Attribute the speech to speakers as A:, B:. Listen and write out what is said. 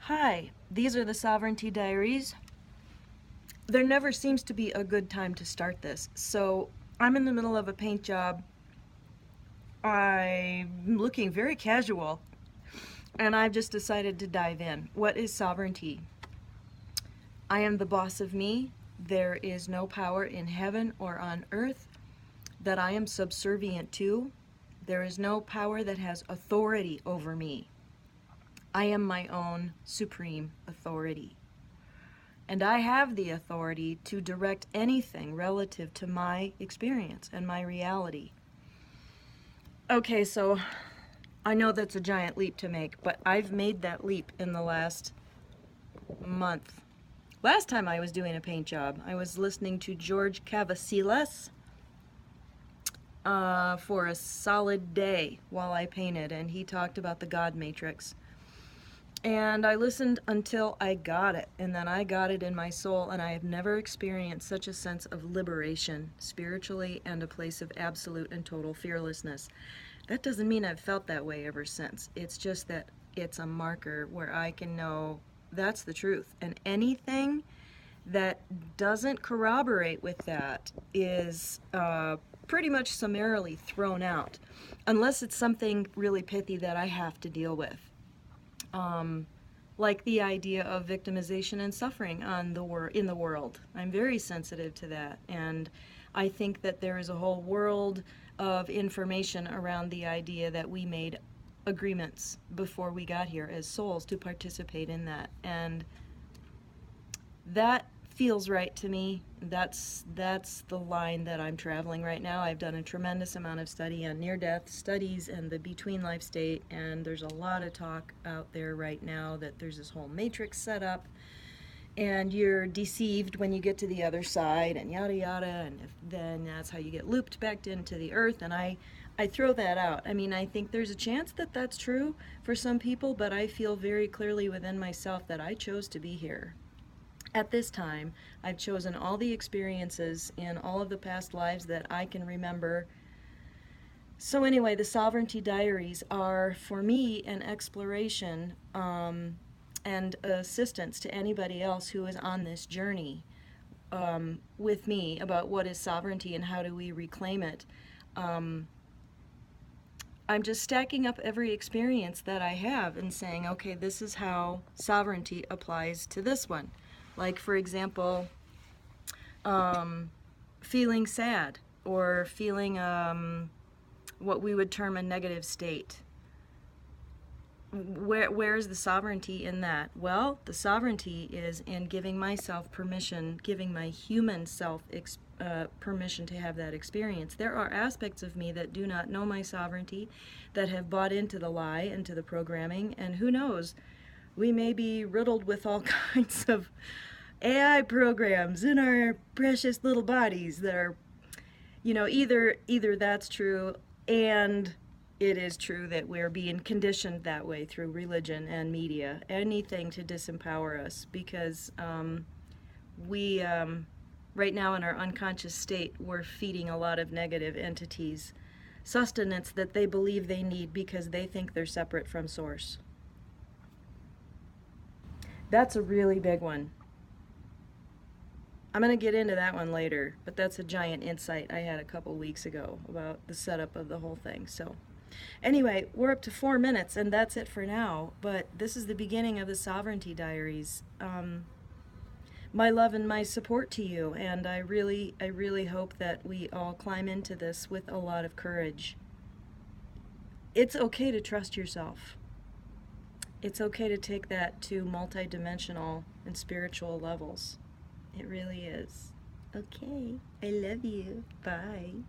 A: Hi, these are the Sovereignty Diaries. There never seems to be a good time to start this, so I'm in the middle of a paint job. I'm looking very casual, and I've just decided to dive in. What is sovereignty? I am the boss of me. There is no power in heaven or on earth that I am subservient to. There is no power that has authority over me. I am my own supreme authority. And I have the authority to direct anything relative to my experience and my reality. Okay, so I know that's a giant leap to make, but I've made that leap in the last month. Last time I was doing a paint job, I was listening to George Cavasilas for a solid day while I painted, and he talked about the God matrix. And I listened until I got it, and then I got it in my soul, and I have never experienced such a sense of liberation spiritually and a place of absolute and total fearlessness. That doesn't mean I've felt that way ever since. It's just that it's a marker where I can know that's the truth. And anything that doesn't corroborate with that is pretty much summarily thrown out, unless it's something really pithy that I have to deal with. Like the idea of victimization and suffering in the world. I'm very sensitive to that, and I think that there is a whole world of information around the idea that we made agreements before we got here as souls to participate in that, and that feels right to me. That's the line that I'm traveling right now. I've done a tremendous amount of study on near-death studies and the between life state, and there's a lot of talk out there right now that there's this whole matrix set up and you're deceived when you get to the other side and yada yada, and then that's how you get looped back into the earth. And I throw that out. I mean, I think there's a chance that that's true for some people, but I feel very clearly within myself that I chose to be here. At this time, I've chosen all the experiences in all of the past lives that I can remember. So anyway, the Sovereignty Diaries are, for me, an exploration and assistance to anybody else who is on this journey with me about what is sovereignty and how do we reclaim it. I'm just stacking up every experience that I have and saying, okay, this is how sovereignty applies to this one. Like, for example, feeling sad or feeling what we would term a negative state. Where's the sovereignty in that? Well, the sovereignty is in giving myself permission, giving my human self permission to have that experience. There are aspects of me that do not know my sovereignty, that have bought into the lie and to the programming, and who knows, we may be riddled with all kinds of AI programs in our precious little bodies that are, either that's true, and it is true that we're being conditioned that way through religion and media, anything to disempower us, because we, right now in our unconscious state, we're feeding a lot of negative entities sustenance that they believe they need because they think they're separate from source. That's a really big one. I'm going to get into that one later, but that's a giant insight I had a couple weeks ago about the setup of the whole thing. So anyway, we're up to 4 minutes, and that's it for now, but this is the beginning of the Sovereignty Diaries. My love and my support to you, and I really hope that we all climb into this with a lot of courage. It's okay to trust yourself. It's okay to take that to multidimensional and spiritual levels. It really is. Okay, I love you. Bye.